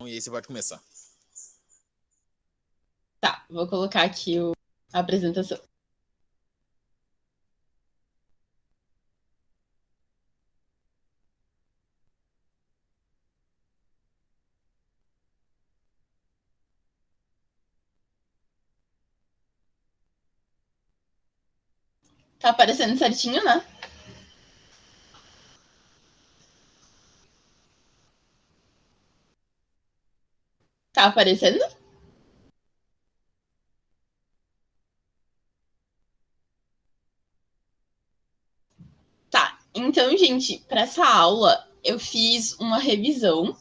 E aí você pode começar. Tá, vou colocar aqui a apresentação. Tá aparecendo certinho, né? Tá aparecendo? Tá, então, gente, para essa aula eu fiz uma revisão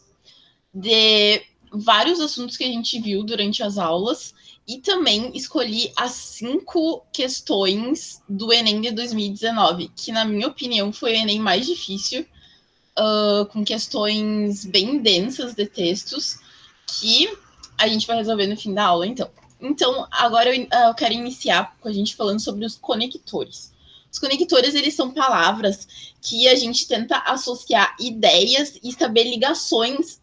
de vários assuntos que a gente viu durante as aulas e também escolhi as 5 questões do Enem de 2019, que na minha opinião foi o Enem mais difícil, com questões bem densas de textos, que a gente vai resolver no fim da aula, então. Então, agora eu quero iniciar com a gente falando sobre os conectores. Os conectores, eles são palavras que a gente tenta associar ideias e estabelecer ligações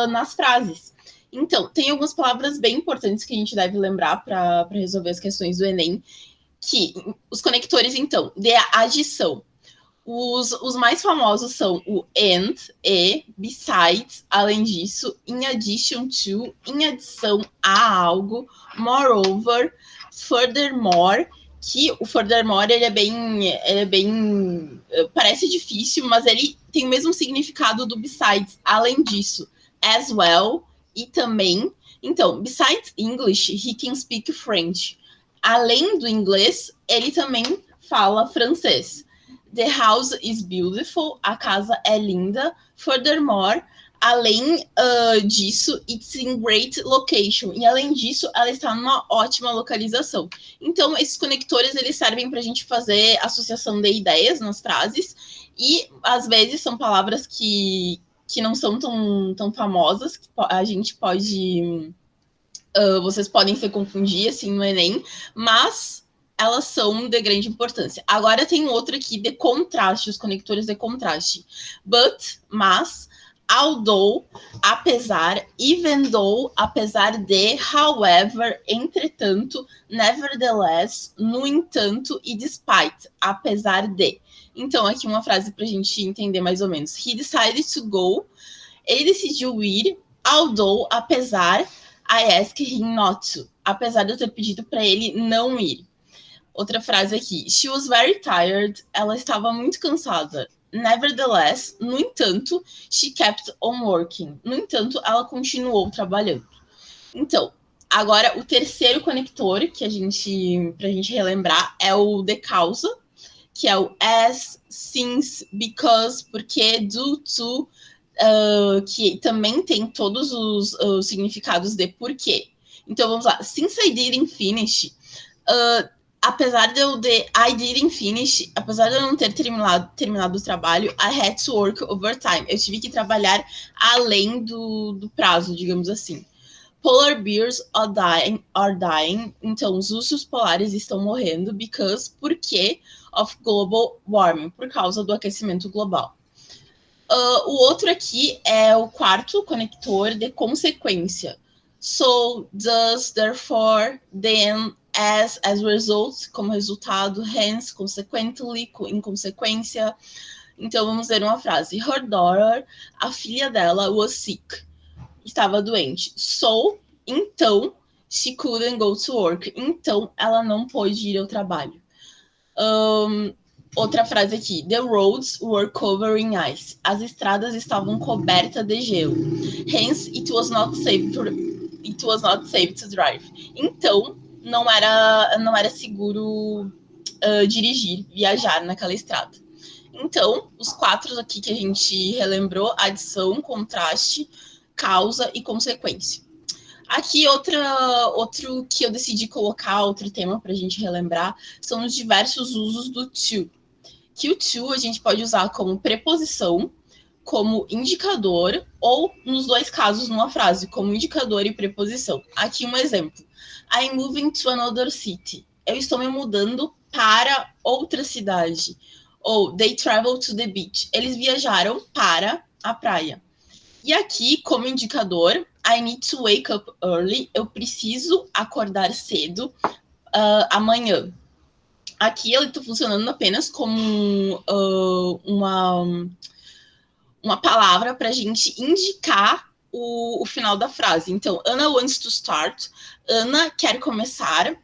nas frases. Então, tem algumas palavras bem importantes que a gente deve lembrar para resolver as questões do Enem, que os conectores, então, de adição. Os mais famosos são o and, besides, além disso, in addition to, em adição a algo, moreover, furthermore, que o furthermore parece difícil, mas ele tem o mesmo significado do besides, além disso, as well, e também. Então, besides English, he can speak French. Além do inglês, ele também fala francês. The house is beautiful, a casa é linda. Furthermore, além disso, it's in great location. E além disso, ela está numa ótima localização. Então, esses conectores, eles servem para a gente fazer associação de ideias nas frases. E, às vezes, são palavras que não são tão famosas, que a gente pode... vocês podem se confundir, assim, no Enem. Mas elas são de grande importância. Agora tem outro aqui de contraste, os conectores de contraste. But, mas, although, apesar, even though, apesar de, however, entretanto, nevertheless, no entanto e despite, apesar de. Então, aqui uma frase para a gente entender mais ou menos. He decided to go, ele decidiu ir, although, apesar, I asked him not to, apesar de eu ter pedido para ele não ir. Outra frase aqui. She was very tired. Ela estava muito cansada. Nevertheless, no entanto, she kept on working. No entanto, ela continuou trabalhando. Então, agora o terceiro conector que pra gente relembrar é o de causa, que é o as, since, because, porque, due to, que também tem todos os significados de porquê. Então, vamos lá. Since I didn't finish, apesar de I didn't finish, apesar de eu não ter terminado o trabalho, I had to work overtime. Eu tive que trabalhar além do prazo, digamos assim. Polar bears are dying. Então, os ursos polares estão morrendo porque of global warming, por causa do aquecimento global. O outro aqui é o quarto conector de consequência. So, thus, therefore, then, as result, como resultado, hence, consequently, em consequência. Então, vamos ver uma frase. Her daughter, a filha dela, was sick. Estava doente. So, então, she couldn't go to work. Então, ela não pôde ir ao trabalho. Outra frase aqui. The roads were covered in ice. As estradas estavam cobertas de gelo. Hence, it was not safe to drive. Então, não era seguro dirigir, viajar naquela estrada. Então, os 4 aqui que a gente relembrou: adição, contraste, causa e consequência. Aqui, outro que eu decidi colocar, outro tema para a gente relembrar, são os diversos usos do to. Que o to a gente pode usar como preposição, como indicador, ou, nos dois casos, numa frase, como indicador e preposição. Aqui um exemplo. I'm moving to another city. Eu estou me mudando para outra cidade. Ou, they traveled to the beach. Eles viajaram para a praia. E aqui, como indicador, I need to wake up early. Eu preciso acordar cedo amanhã. Aqui ele está funcionando apenas como uma palavra para a gente indicar o final da frase. Então, Anna wants to start. Ana quer começar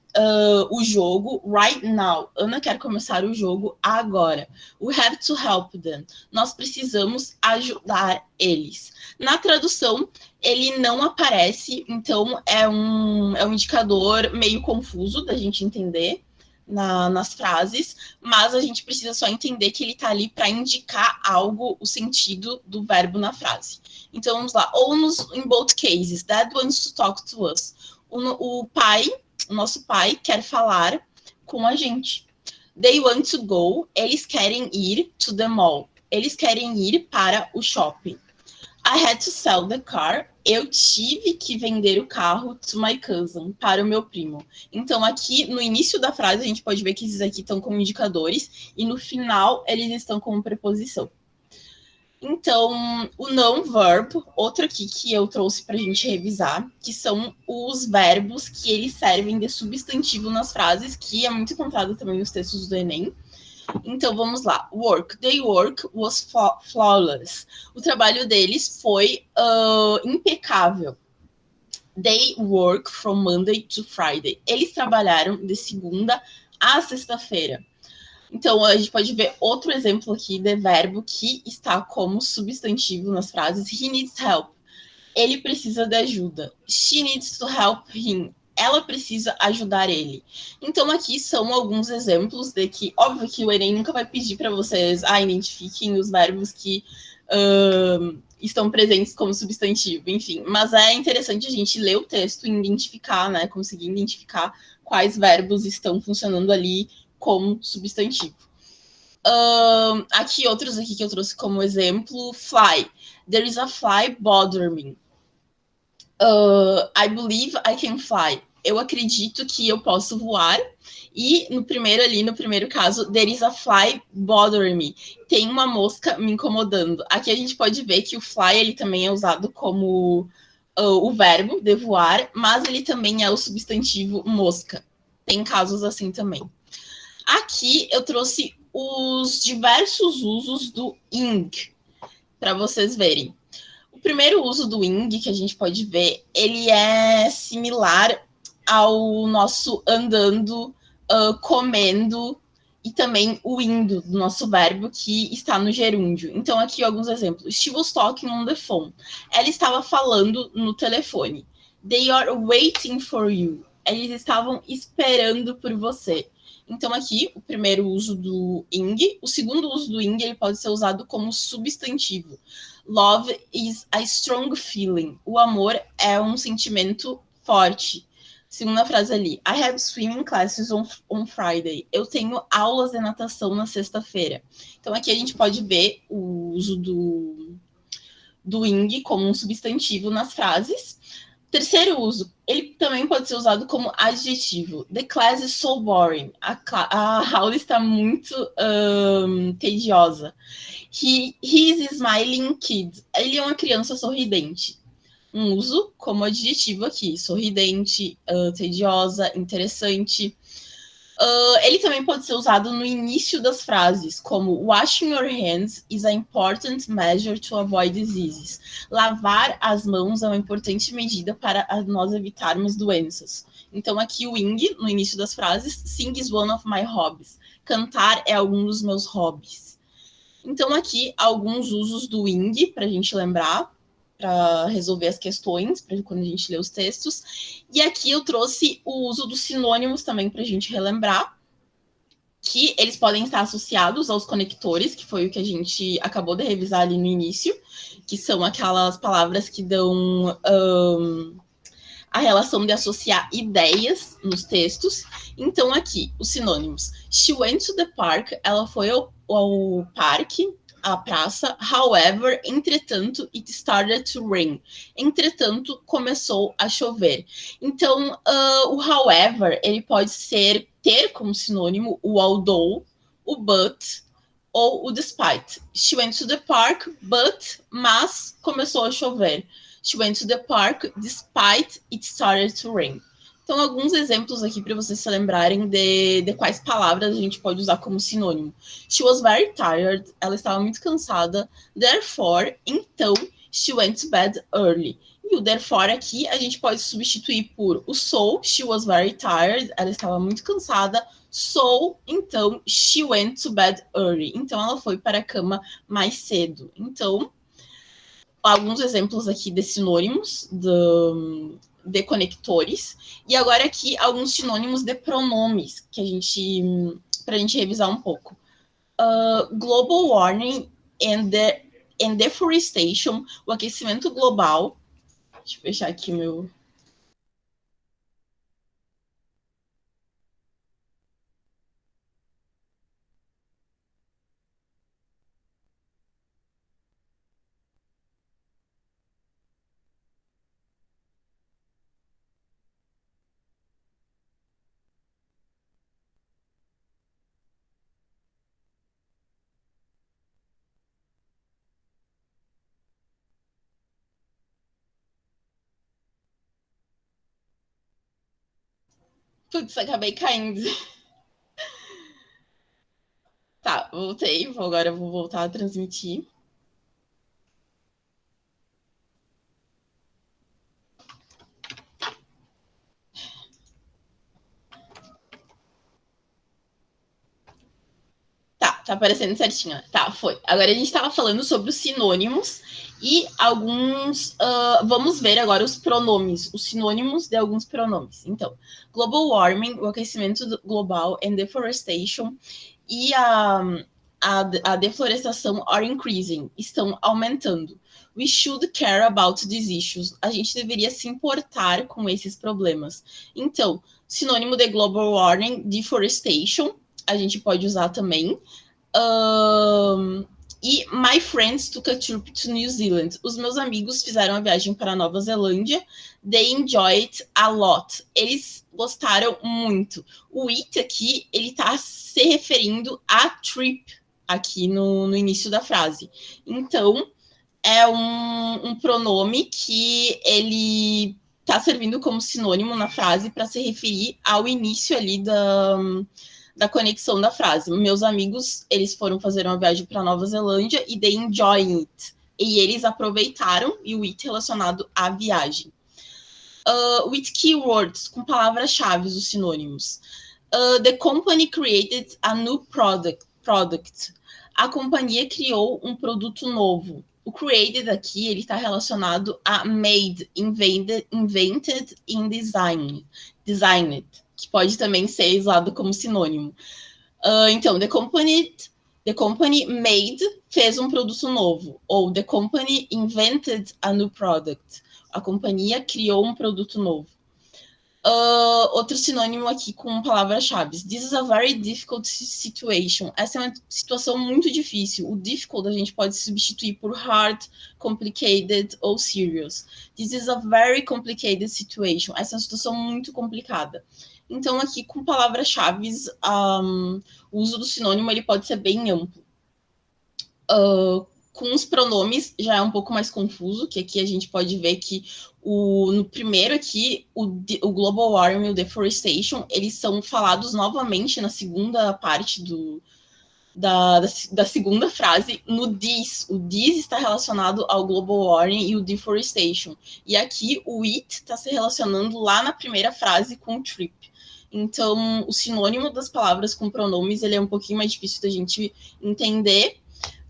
o jogo right now. Ana quer começar o jogo agora. We have to help them. Nós precisamos ajudar eles. Na tradução, ele não aparece, então é um indicador meio confuso da gente entender nas frases, mas a gente precisa só entender que ele está ali para indicar algo, o sentido do verbo na frase. Então, vamos lá. Almost in both cases, Dad wants to talk to us. O nosso pai quer falar com a gente. They want to go. Eles querem ir to the mall. Eles querem ir para o shopping. I had to sell the car. Eu tive que vender o carro to my cousin, para o meu primo. Então, aqui no início da frase, a gente pode ver que esses aqui estão como indicadores, e no final, eles estão como preposição. Então, o non-verb, outro aqui que eu trouxe para a gente revisar, que são os verbos que eles servem de substantivo nas frases, que é muito encontrado também nos textos do Enem. Então, vamos lá. Work. Their work was flawless. O trabalho deles foi impecável. They work from Monday to Friday. Eles trabalharam de segunda a sexta-feira. Então, a gente pode ver outro exemplo aqui de verbo que está como substantivo nas frases. He needs help. Ele precisa de ajuda. She needs to help him. Ela precisa ajudar ele. Então, aqui são alguns exemplos de que, óbvio que o Enem nunca vai pedir para vocês identifiquem os verbos que estão presentes como substantivo, enfim. Mas é interessante a gente ler o texto e identificar, né? Conseguir identificar quais verbos estão funcionando ali como substantivo. Aqui, outros aqui que eu trouxe como exemplo. Fly. There is a fly bothering me. I believe I can fly. Eu acredito que eu posso voar. E no primeiro caso, there is a fly bothering me. Tem uma mosca me incomodando. Aqui a gente pode ver que o fly ele também é usado como o verbo de voar, mas ele também é o substantivo mosca. Tem casos assim também. Aqui eu trouxe os diversos usos do ing para vocês verem. O primeiro uso do ing que a gente pode ver, ele é similar ao nosso andando, comendo e também o indo do nosso verbo que está no gerúndio. Então, aqui alguns exemplos. She was talking on the phone. Ela estava falando no telefone. They are waiting for you. Eles estavam esperando por você. Então, aqui, o primeiro uso do ing. O segundo uso do ing, ele pode ser usado como substantivo. Love is a strong feeling. O amor é um sentimento forte. Segunda frase ali. I have swimming classes on Friday. Eu tenho aulas de natação na sexta-feira. Então, aqui a gente pode ver o uso do ing como um substantivo nas frases. Terceiro uso, ele também pode ser usado como adjetivo. The class is so boring. A aula está muito tediosa. He is a smiling kid. Ele é uma criança sorridente. Um uso como adjetivo aqui. Sorridente, tediosa, interessante. Ele também pode ser usado no início das frases, como washing your hands is an important measure to avoid diseases. Lavar as mãos é uma importante medida para nós evitarmos doenças. Então, aqui o ing, no início das frases, sing is one of my hobbies. Cantar é algum dos meus hobbies. Então, aqui, alguns usos do ing, para a gente lembrar, para resolver as questões, para quando a gente lê os textos. E aqui eu trouxe o uso dos sinônimos também para a gente relembrar, que eles podem estar associados aos conectores, que foi o que a gente acabou de revisar ali no início, que são aquelas palavras que dão a relação de associar ideias nos textos. Então, aqui, os sinônimos. She went to the park, ela foi ao parque, a praça. However, entretanto, it started to rain. Entretanto, começou a chover. Então, o however, ele pode ter como sinônimo o although, o but ou o despite. She went to the park, mas começou a chover. She went to the park despite it started to rain. Então, alguns exemplos aqui para vocês se lembrarem de quais palavras a gente pode usar como sinônimo. She was very tired. Ela estava muito cansada. Therefore, então, she went to bed early. E o therefore aqui a gente pode substituir por o so. She was very tired. Ela estava muito cansada. So, então, she went to bed early. Então, ela foi para a cama mais cedo. Então, alguns exemplos aqui de sinônimos de conectores. E agora aqui alguns sinônimos de pronomes que para a gente revisar um pouco. Global warming and deforestation, o aquecimento global. Deixa eu fechar aqui meu... Putz, acabei caindo. Tá, voltei. Agora eu vou voltar a transmitir. Tá aparecendo certinho. Tá, foi. Agora a gente estava falando sobre os sinônimos e alguns... vamos ver agora os pronomes, os sinônimos de alguns pronomes. Então, global warming, o aquecimento global, and deforestation, e a deflorestação are increasing, estão aumentando. We should care about these issues. A gente deveria se importar com esses problemas. Então, sinônimo de global warming, deforestation, a gente pode usar também. E my friends took a trip to New Zealand. Os meus amigos fizeram a viagem para a Nova Zelândia. They enjoyed a lot. Eles gostaram muito. O it aqui, ele está se referindo a trip aqui no início da frase. Então, é um pronome que ele está servindo como sinônimo na frase para se referir ao início ali da conexão da frase. Meus amigos, eles foram fazer uma viagem para Nova Zelândia e they enjoy it. E eles aproveitaram, e o it relacionado à viagem. With keywords, com palavras-chave, os sinônimos. The company created a new product. A companhia criou um produto novo. O created aqui, ele está relacionado a made, invented in designed, que pode também ser usado como sinônimo. Então, the company made, fez um produto novo. Ou the company invented a new product. A companhia criou um produto novo. Outro sinônimo aqui com palavras-chave. This is a very difficult situation. Essa é uma situação muito difícil. O difficult a gente pode substituir por hard, complicated ou serious. This is a very complicated situation. Essa é uma situação muito complicada. Então, aqui com palavras-chave, o uso do sinônimo ele pode ser bem amplo. Com os pronomes já é um pouco mais confuso, que aqui a gente pode ver que no primeiro aqui, o global warming e o deforestation, eles são falados novamente na segunda parte da segunda frase, no this. O this está relacionado ao global warming e o deforestation. E aqui o it está se relacionando lá na primeira frase com o trip. Então, o sinônimo das palavras com pronomes, ele é um pouquinho mais difícil da gente entender,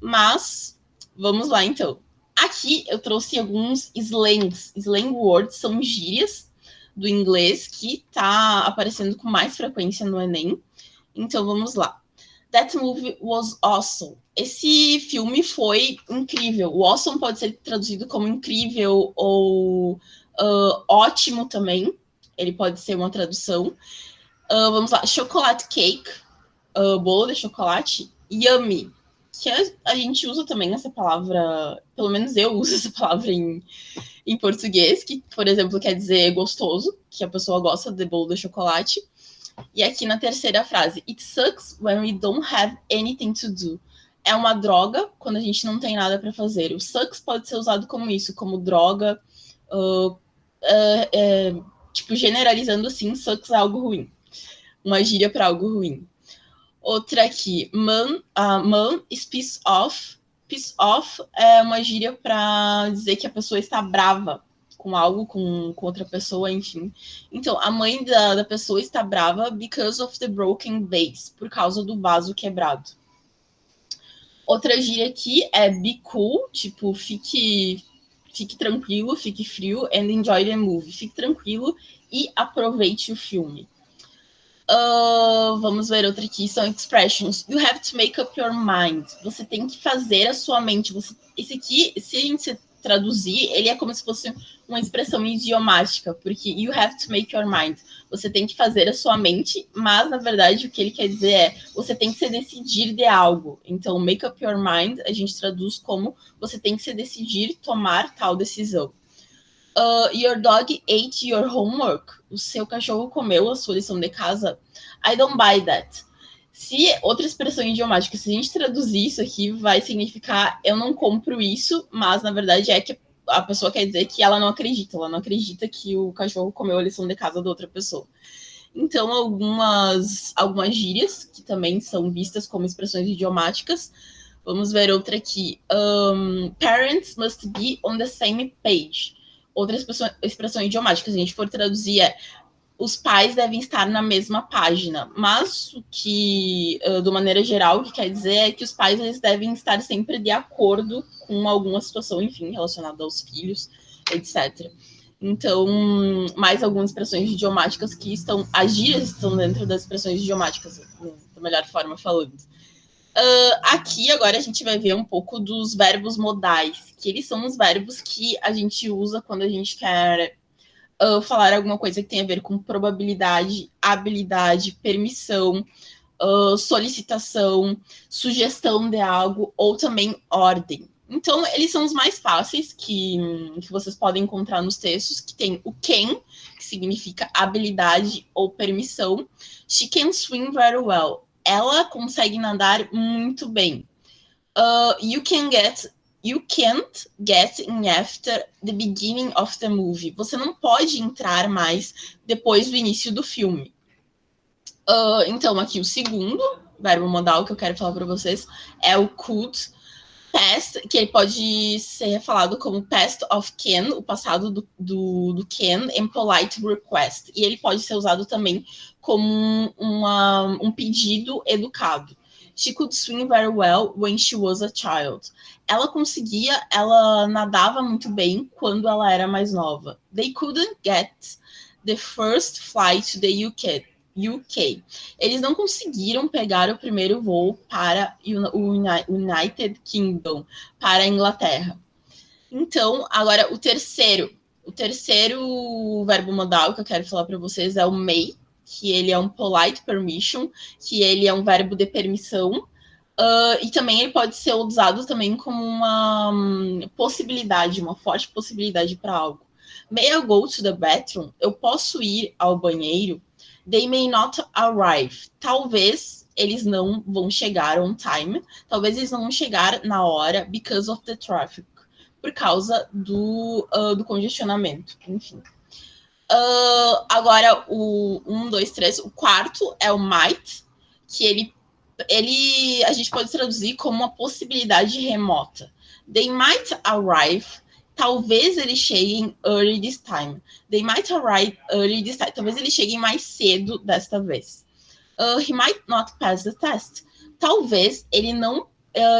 mas vamos lá, então. Aqui eu trouxe alguns slangs. Slang words são gírias do inglês que tá aparecendo com mais frequência no Enem. Então, vamos lá. That movie was awesome. Esse filme foi incrível. O awesome pode ser traduzido como incrível ou ótimo também. Ele pode ser uma tradução. Vamos lá. Chocolate cake. Bolo de chocolate. Yummy. Que a gente usa também essa palavra, pelo menos eu uso essa palavra em português, que, por exemplo, quer dizer gostoso, que a pessoa gosta de bolo de chocolate. E aqui na terceira frase, it sucks when we don't have anything to do. É uma droga quando a gente não tem nada para fazer. O sucks pode ser usado como isso, como droga, Tipo, generalizando assim, sucks é algo ruim. Uma gíria para algo ruim. Outra aqui, man is piss off. Piss off é uma gíria para dizer que a pessoa está brava com algo, com outra pessoa, enfim. Então, a mãe da pessoa está brava because of the broken vase, por causa do vaso quebrado. Outra gíria aqui é be cool, tipo, fique tranquilo, fique frio, and enjoy the movie. Fique tranquilo e aproveite o filme. Vamos ver outra aqui, são expressions. You have to make up your mind. Você tem que fazer a sua mente. Esse aqui, se a gente traduzir, ele é como se fosse uma expressão idiomática, porque you have to make your mind. Você tem que fazer a sua mente, mas, na verdade, o que ele quer dizer é você tem que se decidir de algo. Então, make up your mind, a gente traduz como você tem que se decidir tomar tal decisão. Your dog ate your homework. O seu cachorro comeu a sua lição de casa. I don't buy that. Se outra expressão idiomática, se a gente traduzir isso aqui, vai significar eu não compro isso, mas na verdade é que a pessoa quer dizer que ela não acredita que o cachorro comeu a lição de casa da outra pessoa. Então, algumas gírias que também são vistas como expressões idiomáticas. Vamos ver outra aqui. Parents must be on the same page. Outra expressão idiomática, se a gente for traduzir, é os pais devem estar na mesma página. Mas o que, de maneira geral, o que quer dizer é que os pais eles devem estar sempre de acordo com alguma situação, enfim, relacionada aos filhos, etc. Então, mais algumas expressões idiomáticas que estão... As gírias estão dentro das expressões idiomáticas, da melhor forma falando. Aqui, agora, a gente vai ver um pouco dos verbos modais, que eles são os verbos que a gente usa quando a gente quer falar alguma coisa que tem a ver com probabilidade, habilidade, permissão, solicitação, sugestão de algo ou também ordem. Então, eles são os mais fáceis que vocês podem encontrar nos textos, que tem o can, que significa habilidade ou permissão. She can swim very well. Ela consegue nadar muito bem. You can't get in after the beginning of the movie. Você não pode entrar mais depois do início do filme. Então, aqui o segundo verbo modal que eu quero falar para vocês é o could. Past, que ele pode ser falado como past of can, o passado do can, and polite request. E ele pode ser usado também como um pedido educado. She could swim very well when she was a child. Ela nadava muito bem quando ela era mais nova. They couldn't get the first flight to the UK. Eles não conseguiram pegar o primeiro voo para o United Kingdom, para a Inglaterra. Então, agora o terceiro verbo modal que eu quero falar para vocês é o may, que ele é um polite permission, que ele é um verbo de permissão, e também ele pode ser usado também como uma possibilidade, uma forte possibilidade para algo. May I go to the bathroom? Eu posso ir ao banheiro? They may not arrive. Talvez eles não vão chegar on time. Talvez eles não vão chegar na hora because of the traffic. Por causa do congestionamento. Enfim. Agora, o 1, 2, 3. O quarto é o might, que ele a gente pode traduzir como uma possibilidade remota. They might arrive. Talvez eles cheguem early this time. They might arrive early this time. Talvez eles cheguem mais cedo desta vez. He might not pass the test. Talvez ele não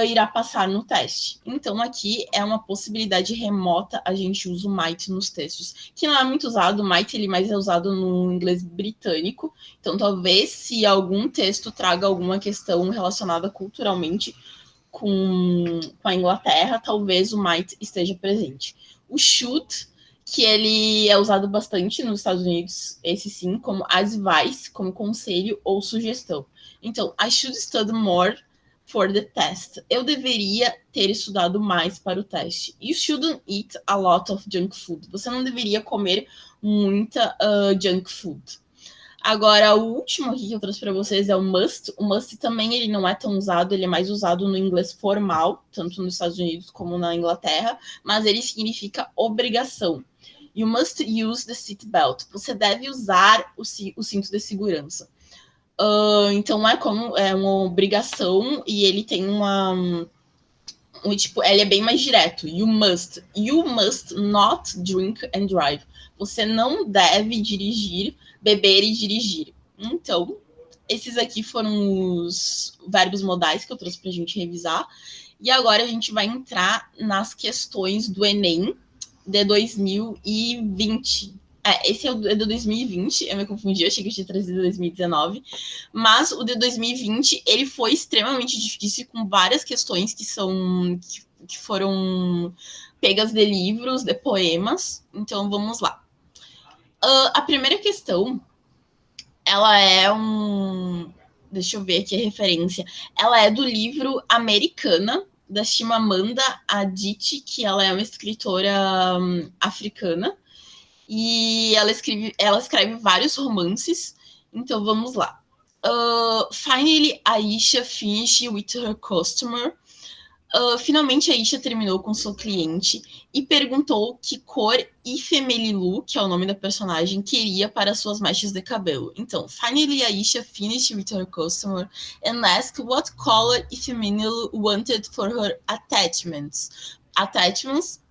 irá passar no teste. Então, aqui é uma possibilidade remota. A gente usa o might nos textos, que não é muito usado. O might ele mais é usado no inglês britânico. Então, talvez se algum texto traga alguma questão relacionada culturalmente com a Inglaterra, talvez o might esteja presente. O should, que ele é usado bastante nos Estados Unidos, esse sim, como advice, como conselho ou sugestão. Então, I should study more for the test. Eu deveria ter estudado mais para o teste. You shouldn't eat a lot of junk food. Você não deveria comer muita junk food. Agora, o último aqui que eu trouxe para vocês é o must. O must também ele não é tão usado, ele é mais usado no inglês formal, tanto nos Estados Unidos como na Inglaterra, mas ele significa obrigação. You must use the seat belt. Você deve usar o cinto de segurança. Então é uma obrigação e ele tem tipo, ele é bem mais direto. You must not drink and drive. Você não deve dirigir, beber e dirigir. Então, esses aqui foram os verbos modais que eu trouxe pra gente revisar. E agora a gente vai entrar nas questões do Enem de 2020. Esse é o de 2020, eu me confundi, eu achei que eu tinha trazido 2019, mas o de 2020, ele foi extremamente difícil, com várias questões que foram pegas de livros, de poemas, então vamos lá. A primeira questão, ela é deixa eu ver aqui a referência, ela é do livro Americana, da Chimamanda Adichie, que ela é uma escritora africana, e ela escreve vários romances, então vamos lá. Finally, Aisha finished with her customer. Finalmente, Aisha terminou com seu cliente e perguntou que cor Ifemelilu, que é o nome da personagem, queria para suas mechas de cabelo. Então, finally, Aisha finished with her customer and asked what color Ifemelilu wanted for her attachments. Attachments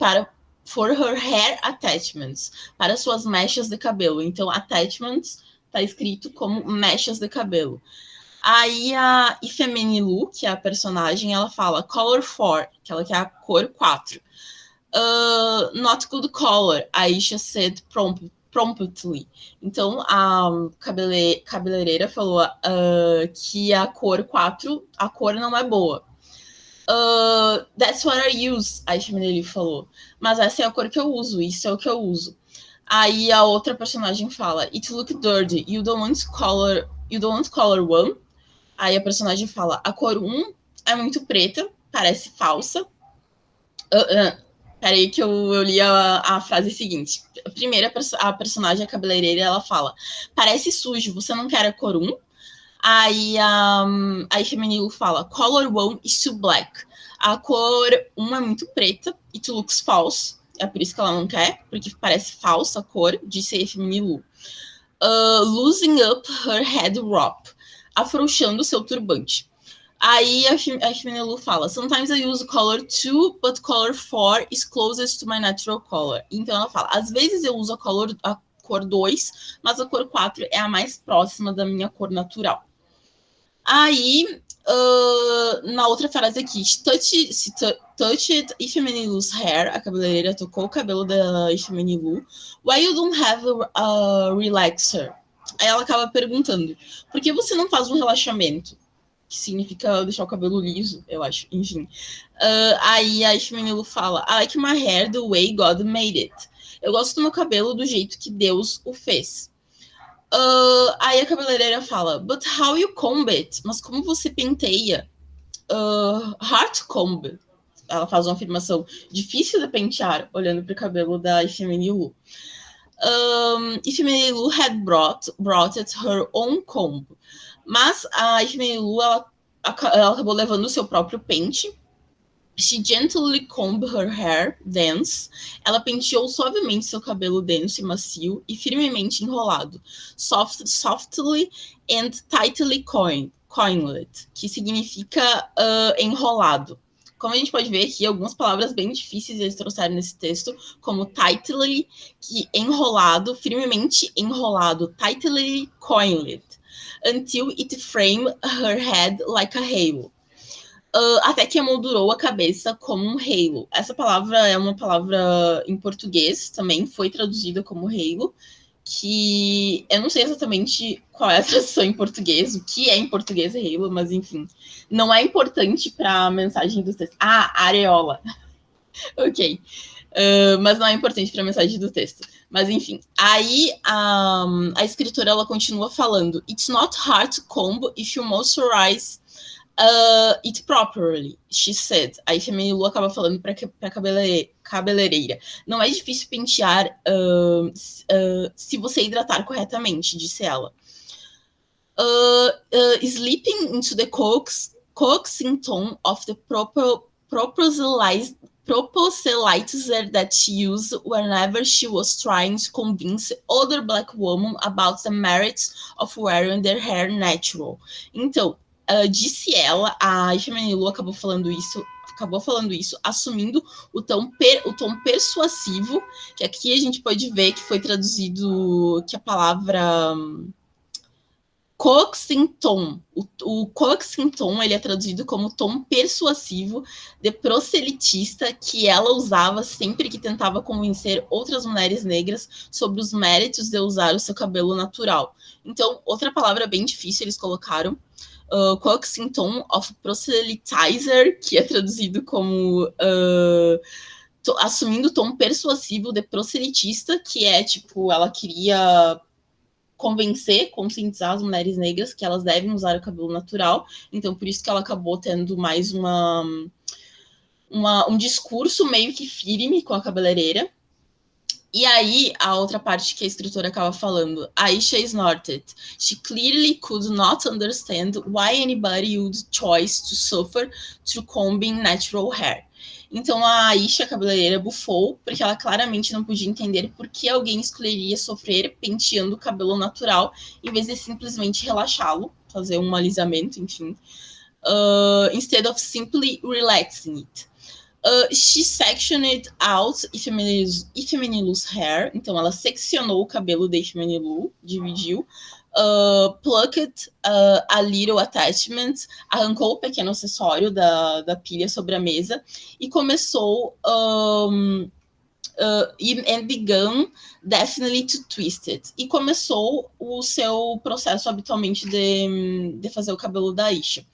for her hair attachments, para suas mechas de cabelo. Então, attachments está escrito como mechas de cabelo. Aí a Ifemenilu, que é a personagem, ela fala color 4, que ela quer a cor 4. Not good color, Aisha said promptly. Então, a cabeleireira falou que a cor 4, a cor não é boa. That's what I use, a Ifemenilu falou. Mas essa é a cor que eu uso, isso é o que eu uso. Aí a outra personagem fala, it look dirty, you don't want color 1? Aí a personagem fala, a cor 1 é muito preta, parece falsa. Peraí que eu li a frase seguinte. Primeiro, a personagem, a cabeleireira, ela fala, parece sujo, você não quer a cor 1? Aí a Ifemenilu fala, color 1 is too black. A cor 1 é muito preta, it looks false. É por isso que ela não quer, porque parece falsa a cor, disse a Ifemenilu. Losing up her head wrap. Afrouxando seu turbante. Aí a Ifemenilu fala, sometimes I use color 2, but color 4 is closest to my natural color. Então ela fala, às vezes eu uso a cor 2, mas a cor 4 é a mais próxima da minha cor natural. Aí, na outra frase aqui, touched Ifemenilu's hair, a cabeleireira tocou o cabelo da Ifemenilu. Why you don't have a relaxer? Aí ela acaba perguntando, por que você não faz um relaxamento? Que significa deixar o cabelo liso, eu acho, enfim. Aí a Ifemenilu fala, I like my hair the way God made it. Eu gosto do meu cabelo do jeito que Deus o fez. Aí a cabeleireira fala, but how you comb it? Mas como você penteia? Hard comb. Ela faz uma afirmação difícil de pentear, olhando para o cabelo da Ifemenilu. Ifemenilu had brought her own comb. Mas a Ifemenilu, ela acabou levando o seu próprio pente. She gently combed her hair dense. Ela penteou suavemente seu cabelo denso e macio e firmemente enrolado. Softly and tightly coiled, que significa enrolado. Como a gente pode ver aqui, algumas palavras bem difíceis eles trouxeram nesse texto, como tightly, que enrolado, firmemente enrolado, tightly coiled, until it framed her head like a halo. Até que emoldurou a cabeça como um halo. Essa palavra é uma palavra em português, também foi traduzida como halo, que eu não sei exatamente qual é a tradução em português, o que é em português halo, mas enfim, não é importante para a mensagem do texto. Areola. Ok. Mas não é importante para a mensagem do texto. Mas enfim, aí a escritora ela continua falando, it's not hard to comb if you moisturize it properly, she said. Aí Ifemenilu acaba falando para a cabeleireira. Não é difícil pentear se você hidratar corretamente, disse ela. Sleeping into the coaxing tone of the proposalized proselytizer that she used whenever she was trying to convince other black women about the merits of wearing their hair natural. Então, disse ela, a Ifemenilu acabou falando isso, assumindo o tom persuasivo, que aqui a gente pode ver que foi traduzido, que a palavra coaxing tone. O coaxing tone, ele é traduzido como tom persuasivo de proselitista que ela usava sempre que tentava convencer outras mulheres negras sobre os méritos de usar o seu cabelo natural. Então, outra palavra bem difícil eles colocaram, coaxing tone of proselytizer, que é traduzido como assumindo o tom persuasivo de proselitista, que é tipo, ela queria conscientizar as mulheres negras que elas devem usar o cabelo natural. Então, por isso que ela acabou tendo mais um discurso meio que firme com a cabeleireira. E aí, a outra parte que a escritora acaba falando, Aisha snorted. She clearly could not understand why anybody would choose to suffer through combing natural hair. Então, a Aisha, a cabeleireira, bufou, porque ela claramente não podia entender por que alguém escolheria sofrer penteando o cabelo natural, em vez de simplesmente relaxá-lo, fazer um alisamento, enfim, instead of simply relaxing it. She sectioned out Ifemenilu's hair, então ela seccionou o cabelo de Ifemenilu, dividiu, plucked a little attachment, arrancou o pequeno acessório da pilha sobre a mesa e começou and began definitely to twist it. E começou o seu processo habitualmente de fazer o cabelo da Aisha.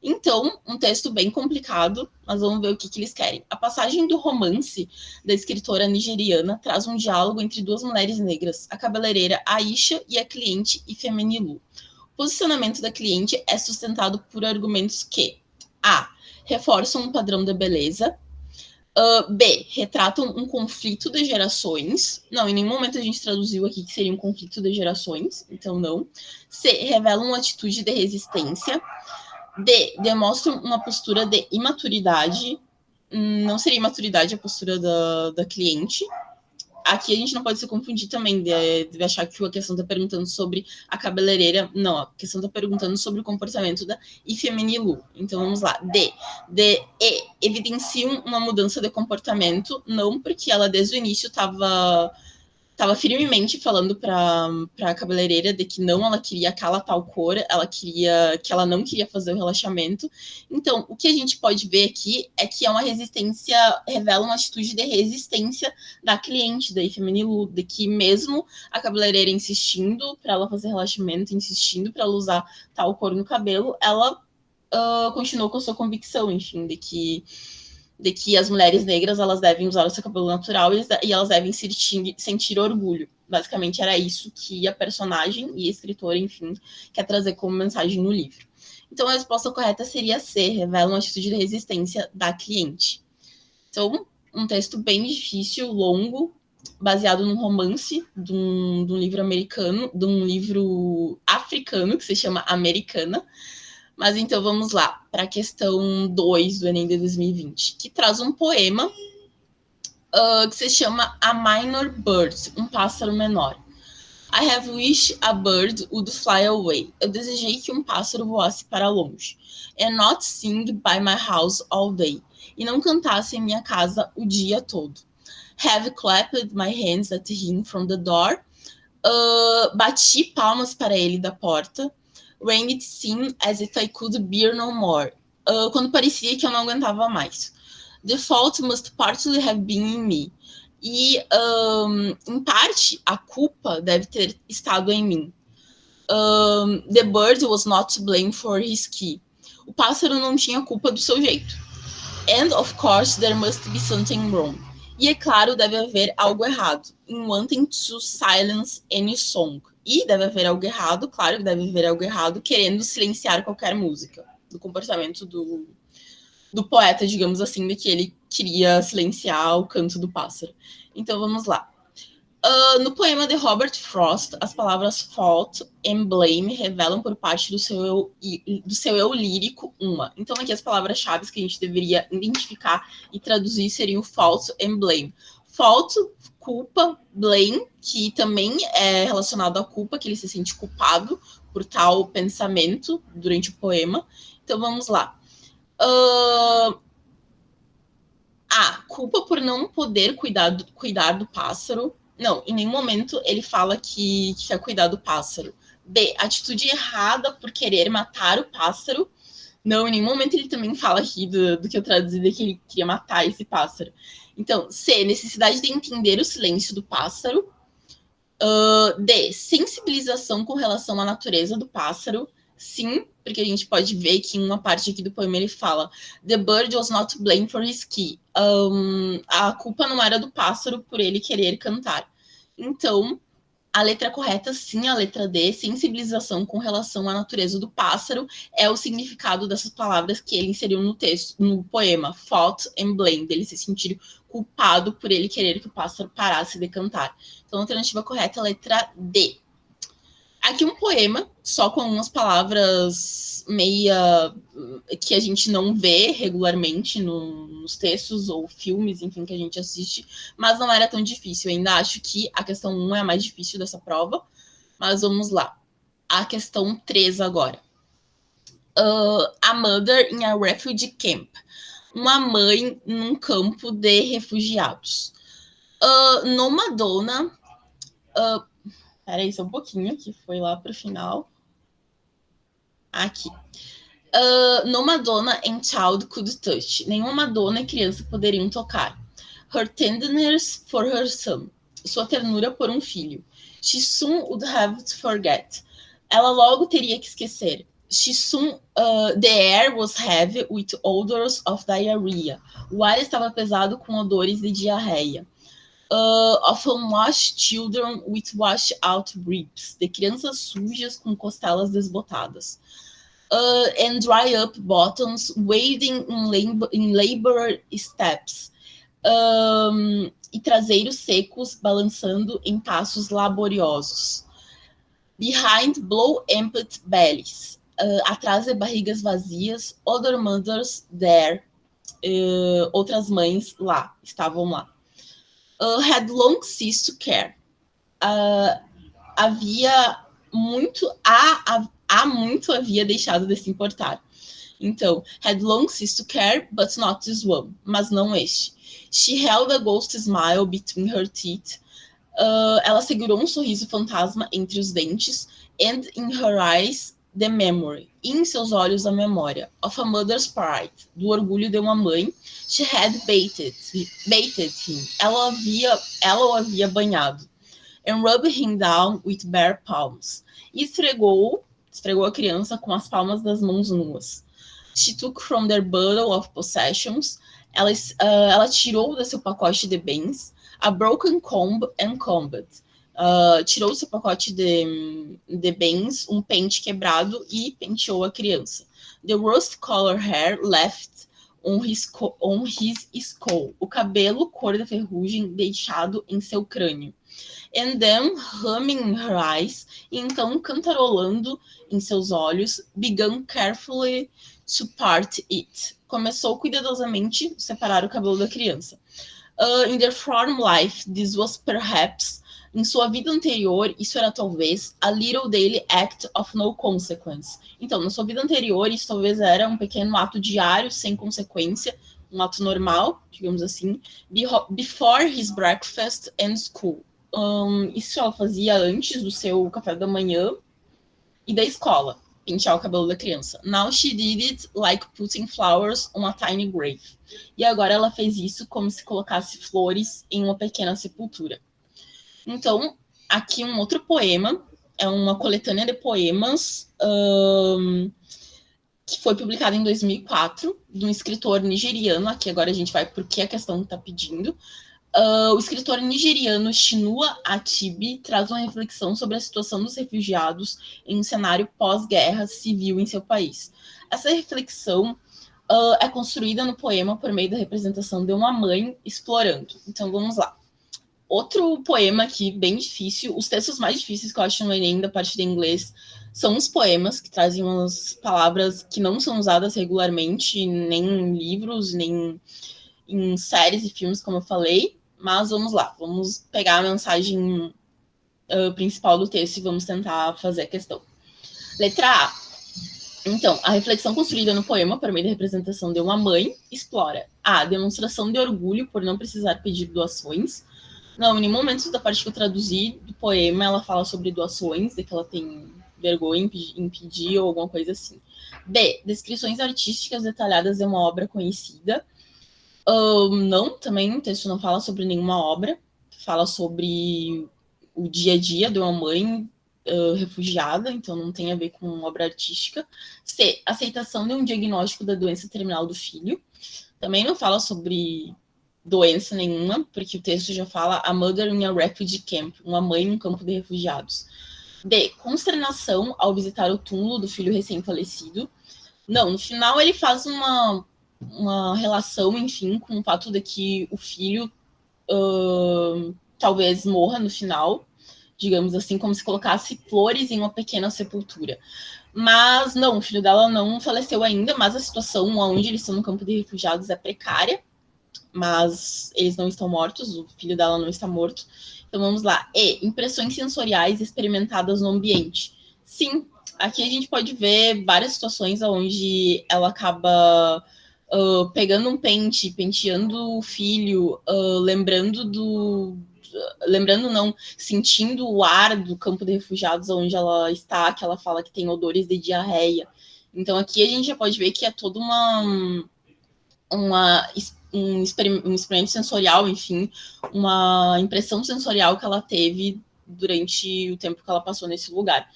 Então, um texto bem complicado, mas vamos ver o que eles querem. A passagem do romance da escritora nigeriana traz um diálogo entre duas mulheres negras, a cabeleireira Aisha e a cliente Ifemenilu. O posicionamento da cliente é sustentado por argumentos que A. Reforçam um padrão de beleza, B. Retratam um conflito de gerações. Não, em nenhum momento a gente traduziu aqui que seria um conflito de gerações, então não. C. Revelam uma atitude de resistência. D. Demonstram uma postura de imaturidade. Não seria imaturidade a postura da cliente. Aqui a gente não pode se confundir também de achar que a questão está perguntando sobre a cabeleireira. Não, a questão está perguntando sobre o comportamento da Ifemenilu. Então vamos lá. D. E. Evidenciam uma mudança de comportamento, não porque ela desde o início estava firmemente falando para a cabeleireira de que não, ela queria aquela tal cor, ela não queria fazer o relaxamento. Então, o que a gente pode ver aqui é que é uma resistência, revela uma atitude de resistência da cliente, da Ifemenilu, de que mesmo a cabeleireira insistindo para ela fazer relaxamento, insistindo para ela usar tal cor no cabelo, ela continuou com a sua convicção, enfim, de que as mulheres negras elas devem usar o seu cabelo natural e elas devem sentir orgulho. Basicamente era isso que a personagem e a escritora, enfim, quer trazer como mensagem no livro. Então a resposta correta seria C, revela uma atitude de resistência da cliente. Então, um texto bem difícil, longo, baseado num romance de um livro americano, de um livro africano, que se chama Americana. Mas então vamos lá, para a questão 2 do Enem de 2020, que traz um poema que se chama A Minor Bird, um pássaro menor. I have wished a bird would fly away. Eu desejei que um pássaro voasse para longe. And not sing by my house all day. E não cantasse em minha casa o dia todo. Have clapped my hands at him from the door. Bati palmas para ele da porta. When it seemed as if I could bear no more. Quando parecia que eu não aguentava mais. The fault must partly have been in me. E, em parte, a culpa deve ter estado em mim. The bird was not to blame for his key. O pássaro não tinha culpa do seu jeito. And, of course, there must be something wrong. E, é claro, deve haver algo errado. In wanting to silence any song. E deve haver algo errado, claro que deve haver algo errado, querendo silenciar qualquer música. Do comportamento do poeta, digamos assim, de que ele queria silenciar o canto do pássaro. Então, vamos lá. No poema de Robert Frost, as palavras fault e blame revelam por parte do seu eu lírico uma. Então, aqui as palavras-chave que a gente deveria identificar e traduzir seriam fault e blame. Fault, culpa, blame, que também é relacionado à culpa, que ele se sente culpado por tal pensamento durante o poema. Então, vamos lá. Culpa por não poder cuidar do pássaro. Não, em nenhum momento ele fala que quer cuidar do pássaro. B, atitude errada por querer matar o pássaro. Não, em nenhum momento ele também fala aqui do que eu traduzi, de que ele queria matar esse pássaro. Então, C, necessidade de entender o silêncio do pássaro. D, sensibilização com relação à natureza do pássaro. Sim, porque a gente pode ver que em uma parte aqui do poema ele fala The bird was not to blame for his key. A culpa não era do pássaro por ele querer cantar. Então, a letra correta, sim, a letra D, sensibilização com relação à natureza do pássaro, é o significado dessas palavras que ele inseriu no texto, no poema, fault and blame, dele se sentir culpado por ele querer que o pássaro parasse de cantar. Então, a alternativa correta é a letra D. Aqui um poema, só com algumas palavras meia que a gente não vê regularmente nos textos ou filmes, enfim, que a gente assiste, mas não era tão difícil. Eu ainda acho que a questão 1 é a mais difícil dessa prova, mas vamos lá. A questão 3 agora. A mother in a refugee camp. Uma mãe num campo de refugiados. Numa dona... Peraí, só um pouquinho, que foi lá para o final. Aqui. No Madonna and Child could touch. Nenhuma Madonna e criança poderiam tocar. Her tenderness for her son. Sua ternura por um filho. She soon would have to forget. Ela logo teria que esquecer. She soon... the air was heavy with odors of diarrhea. O ar estava pesado com odores de diarreia. Of unwashed children with washed out ribs, de crianças sujas com costelas desbotadas. And dry up bottoms wading in labor steps. E traseiros secos balançando em passos laboriosos. Behind blow empty bellies. Atrás de barrigas vazias, other mothers there. Outras mães lá, estavam lá. Had long ceased to care. Muito havia deixado de se importar. Então, had long ceased to care, but not this one. Mas não este. She held a ghost smile between her teeth. Ela segurou um sorriso fantasma entre os dentes. And in her eyes, the memory. E em seus olhos, a memória. Of a mother's pride. Do orgulho de uma mãe. She had baited him. Ela o havia banhado. And rubbed him down with bare palms. E esfregou a criança com as palmas das mãos nuas. She took from their bundle of possessions. Ela tirou do seu pacote de bens. A broken comb and combed. Tirou do seu pacote de bens um pente quebrado e penteou a criança. The rust-colored hair left on his skull. O cabelo cor da ferrugem deixado em seu crânio. And then, humming in her eyes, e então cantarolando em seus olhos, began carefully to part it. Começou cuidadosamente a separar o cabelo da criança. In their former life, this was perhaps, em sua vida anterior, isso era talvez, a little daily act of no consequence. Então, na sua vida anterior, isso talvez era um pequeno ato diário, sem consequência, um ato normal, digamos assim, before his breakfast and school. Isso ela fazia antes do seu café da manhã e da escola, pentear o cabelo da criança. Now she did it like putting flowers on a tiny grave. E agora ela fez isso como se colocasse flores em uma pequena sepultura. Então, aqui um outro poema, é uma coletânea de poemas que foi publicada em 2004, de um escritor nigeriano. Aqui agora a gente vai porque a questão está pedindo. O escritor nigeriano Chinua Achebe traz uma reflexão sobre a situação dos refugiados em um cenário pós-guerra civil em seu país. Essa reflexão é construída no poema por meio da representação de uma mãe explorando. Então, vamos lá. Outro poema aqui, bem difícil. Os textos mais difíceis que eu acho no Enem, da parte de inglês, são os poemas, que trazem umas palavras que não são usadas regularmente, nem em livros, nem em séries e filmes, como eu falei. Mas vamos lá, vamos pegar a mensagem principal do texto e vamos tentar fazer a questão. Letra A. Então, a reflexão construída no poema, por meio da representação de uma mãe, explora a demonstração de orgulho por não precisar pedir doações. Não, em nenhum momento da parte que eu traduzi do poema ela fala sobre doações, de que ela tem vergonha em pedir ou alguma coisa assim. B. Descrições artísticas detalhadas de uma obra conhecida. Não, também o texto não fala sobre nenhuma obra. Fala sobre o dia a dia de uma mãe refugiada, então não tem a ver com obra artística. C. Aceitação de um diagnóstico da doença terminal do filho. Também não fala sobre doença nenhuma, porque o texto já fala a mother in a refugee camp, uma mãe em um campo de refugiados. D. Consternação ao visitar o túmulo do filho recém-falecido. Não, no final ele faz uma relação, enfim, com o fato de que o filho talvez morra no final, digamos assim, como se colocasse flores em uma pequena sepultura. Mas não, o filho dela não faleceu ainda, mas a situação onde eles estão no campo de refugiados é precária, mas eles não estão mortos, o filho dela não está morto. Então vamos lá. E. Impressões sensoriais experimentadas no ambiente. Sim, aqui a gente pode ver várias situações onde ela acaba pegando um pente, penteando o filho, sentindo o ar do campo de refugiados onde ela está, que ela fala que tem odores de diarreia. Então aqui a gente já pode ver que é toda um experimento sensorial, enfim, uma impressão sensorial que ela teve durante o tempo que ela passou nesse lugar.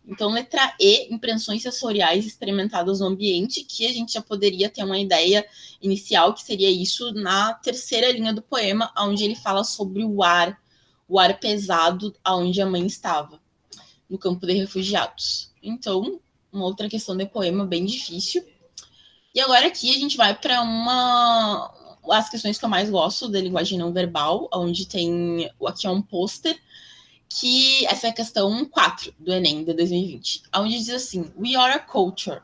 Então, letra E, impressões sensoriais experimentadas no ambiente, que a gente já poderia ter uma ideia inicial, que seria isso na terceira linha do poema, onde ele fala sobre o ar pesado onde a mãe estava, no campo de refugiados. Então, uma outra questão de poema bem difícil. E agora aqui a gente vai para as questões que eu mais gosto da linguagem não verbal, onde tem aqui é um pôster, que essa é a questão 4 do Enem de 2020, onde diz assim: We are a culture.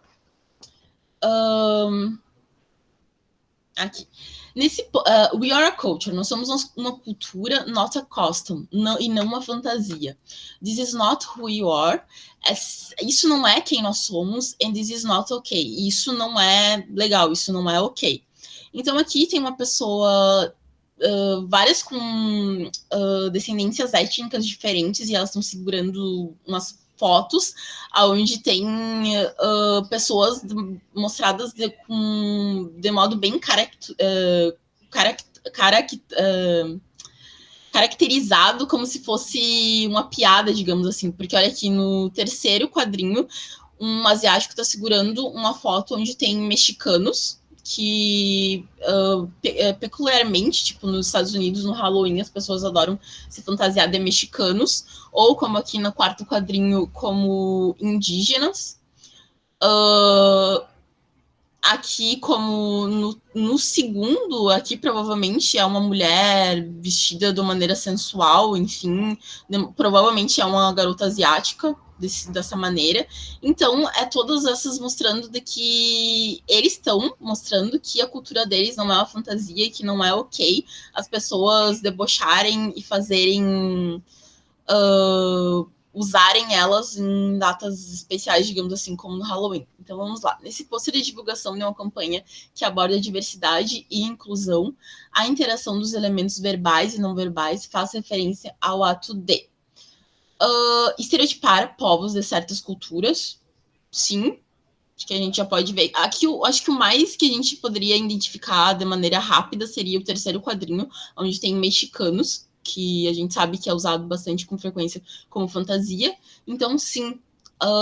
Aqui. We are a culture. Nós somos uma cultura, not a custom, e não uma fantasia. This is not who you are. Isso não é quem nós somos, and this is not okay. Isso não é legal, isso não é ok. Então aqui tem uma pessoa, várias com descendências étnicas diferentes, e elas estão segurando umas fotos onde tem pessoas mostradas de modo bem caracterizado, como se fosse uma piada, digamos assim. Porque olha aqui no terceiro quadrinho, um asiático está segurando uma foto onde tem mexicanos que peculiarmente, tipo, nos Estados Unidos, no Halloween, as pessoas adoram se fantasiar de mexicanos, ou como aqui no quarto quadrinho, como indígenas. Aqui, como no segundo, aqui provavelmente é uma mulher vestida de maneira sensual, enfim, provavelmente é uma garota asiática, dessa maneira. Então, é todas essas mostrando de que eles estão mostrando que a cultura deles não é uma fantasia, que não é ok as pessoas debocharem e fazerem usarem elas em datas especiais, digamos assim, como no Halloween. Então vamos lá. Nesse pôster de divulgação de uma campanha que aborda a diversidade e inclusão, a interação dos elementos verbais e não verbais faz referência ao ato de estereotipar povos de certas culturas. Sim, acho que a gente já pode ver. Aqui, acho que o mais que a gente poderia identificar de maneira rápida seria o terceiro quadrinho, onde tem mexicanos, que a gente sabe que é usado bastante com frequência como fantasia. Então, sim,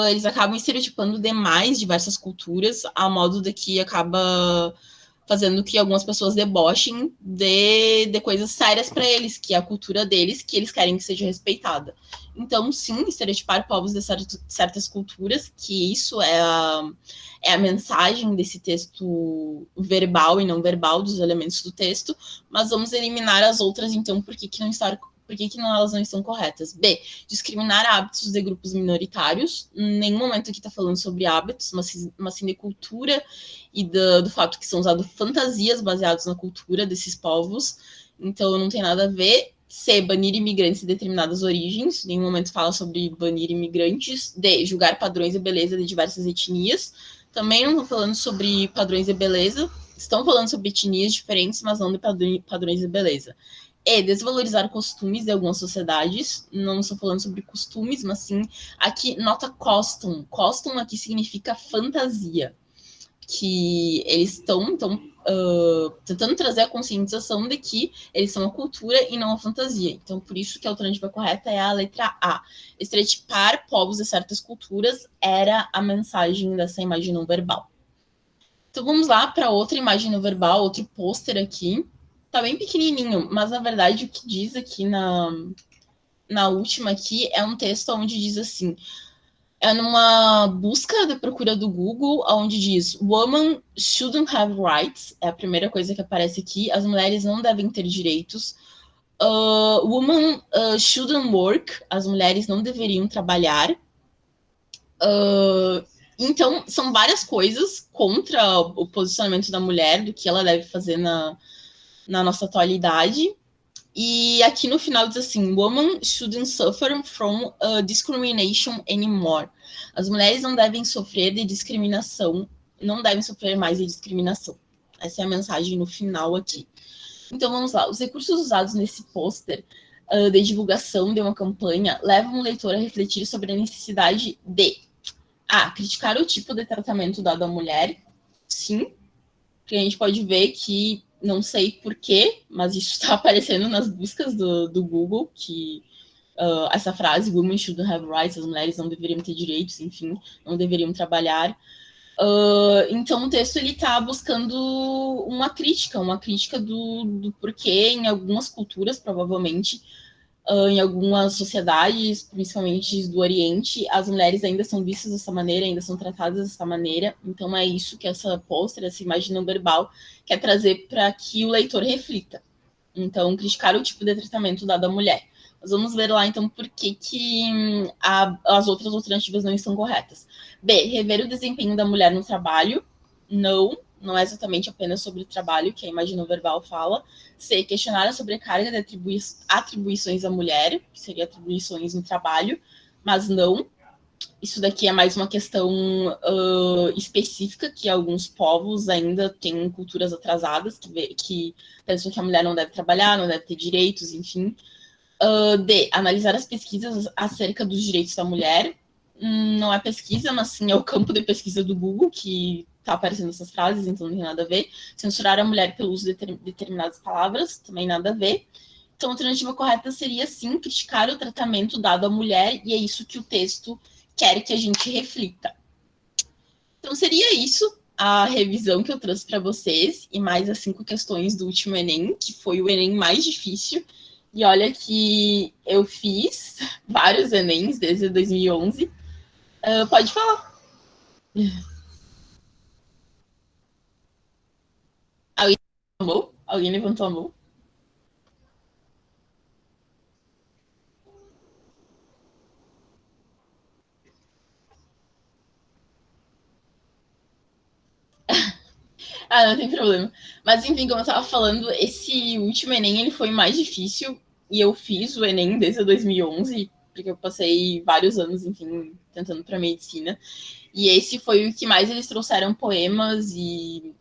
eles acabam estereotipando demais diversas culturas, a modo de que acaba fazendo que algumas pessoas debochem de coisas sérias para eles, que é a cultura deles, que eles querem que seja respeitada. Então, sim, estereotipar povos de certas culturas, que isso é a mensagem desse texto verbal e não verbal, dos elementos do texto, mas vamos eliminar as outras, então, porque que não está Por que elas não estão corretas? B. Discriminar hábitos de grupos minoritários. Em nenhum momento aqui está falando sobre hábitos, mas sim de cultura e do fato que são usadas fantasias baseadas na cultura desses povos. Então, não tem nada a ver. C. Banir imigrantes de determinadas origens. Em nenhum momento fala sobre banir imigrantes. D. Julgar padrões de beleza de diversas etnias. Também não estão falando sobre padrões de beleza. Estão falando sobre etnias diferentes, mas não de padrões de beleza. E desvalorizar costumes de algumas sociedades. Não estou falando sobre costumes, mas sim aqui nota custom. Custom aqui significa fantasia. Que eles estão tentando trazer a conscientização de que eles são a cultura e não a fantasia. Então, por isso que a alternativa correta é a letra A. Estereotipar povos de certas culturas era a mensagem dessa imagem não verbal. Então, vamos lá para outra imagem não verbal, outro pôster aqui. Tá bem pequenininho, mas na verdade o que diz aqui na última aqui é um texto onde diz assim: é numa busca de procura do Google, onde diz Women shouldn't have rights, é a primeira coisa que aparece aqui, as mulheres não devem ter direitos. Women shouldn't work, as mulheres não deveriam trabalhar. Então, são várias coisas contra o posicionamento da mulher, do que ela deve fazer na nossa atualidade. E aqui no final diz assim: Women shouldn't suffer from discrimination anymore. As mulheres não devem sofrer de discriminação, não devem sofrer mais de discriminação. Essa é a mensagem no final aqui. Então vamos lá. Os recursos usados nesse pôster de divulgação de uma campanha levam o leitor a refletir sobre a necessidade de criticar o tipo de tratamento dado à mulher. Sim, porque a gente pode ver que não sei porquê, mas isso está aparecendo nas buscas do Google, que essa frase, women shouldn't have rights, as mulheres não deveriam ter direitos, enfim, não deveriam trabalhar. Então o texto ele está buscando uma crítica do porquê em algumas culturas, provavelmente, em algumas sociedades, principalmente do Oriente, as mulheres ainda são vistas dessa maneira, ainda são tratadas dessa maneira. Então é isso que essa pôster, essa imagem não verbal, quer trazer para que o leitor reflita. Então, criticar o tipo de tratamento dado à mulher. Mas vamos ver lá, então, por que as outras alternativas não estão corretas. B. Rever o desempenho da mulher no trabalho. Não é exatamente apenas sobre o trabalho, que a imagem não verbal fala. C. Questionar a sobrecarga de atribuições à mulher, que seria atribuições no trabalho, mas não. Isso daqui é mais uma questão específica, que alguns povos ainda têm culturas atrasadas, que pensam que a mulher não deve trabalhar, não deve ter direitos, enfim. D. Analisar as pesquisas acerca dos direitos da mulher. Não é pesquisa, mas sim é o campo de pesquisa do Google, que está aparecendo essas frases, então não tem nada a ver. Censurar a mulher pelo uso de determinadas palavras, também nada a ver. Então, a alternativa correta seria, sim, criticar o tratamento dado à mulher, e é isso que o texto quer que a gente reflita. Então, seria isso a revisão que eu trouxe para vocês, e mais as 5 questões do último Enem, que foi o Enem mais difícil. E olha que eu fiz vários Enems desde 2011. Pode falar. Alguém levantou a mão? Alguém levantou a mão? Não tem problema. Mas enfim, como eu estava falando, esse último Enem ele foi mais difícil e eu fiz o Enem desde 2011, porque eu passei vários anos, enfim, tentando para medicina. E esse foi o que mais eles trouxeram poemas e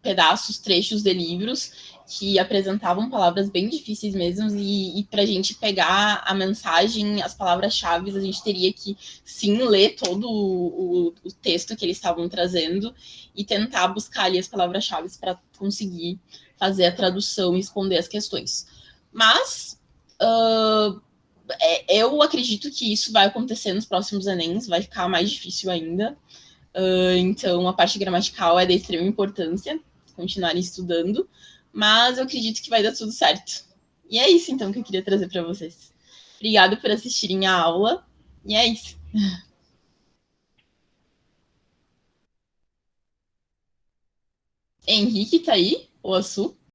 pedaços, trechos de livros que apresentavam palavras bem difíceis mesmo, e para a gente pegar a mensagem, as palavras-chave, a gente teria que sim ler todo o texto que eles estavam trazendo e tentar buscar ali as palavras-chave para conseguir fazer a tradução e responder as questões. Mas eu acredito que isso vai acontecer nos próximos Enems, vai ficar mais difícil ainda. Então, a parte gramatical é de extrema importância, continuarem estudando, mas eu acredito que vai dar tudo certo. E é isso, então, que eu queria trazer para vocês. Obrigada por assistirem a aula, e é isso. Henrique tá aí? O Assu?